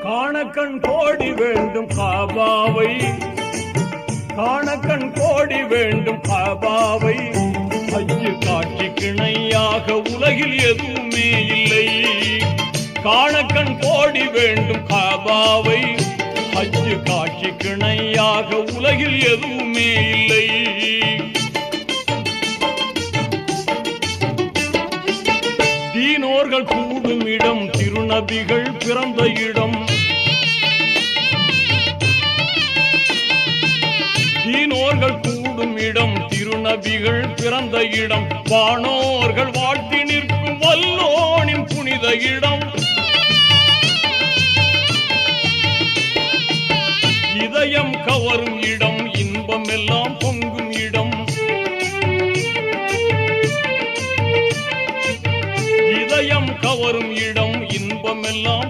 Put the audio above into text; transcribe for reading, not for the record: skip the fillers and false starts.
காணக்கண் கோடி வேண்டும் காபாவை, காணக்கண் கோடி வேண்டும் காபாவை. ஹஜ்ஜு காட்சி கிணையாக உலகில் எதுவுமே இல்லை. காணக்கண் கோடி வேண்டும் காபாவை, ஹஜ்ஜு காட்சி கிணையாக உலகில் எதுவுமே இல்லை. தீனோர்கள் கூடும் இடம், திருநபிகள் பிறந்த இடம். தீனோர்கள் கூடும் இடம், திருநபிகள் பிறந்த இடம். வானோர்கள் வாழ்த்தி நிற்கும் வல்லோனின் புனித இடம். இதயம் கவரும் இடம், இன்பம் எல்லாம் பொங்கும் இடம். இதயம் கவரும் இடம், இன்பம் எல்லாம்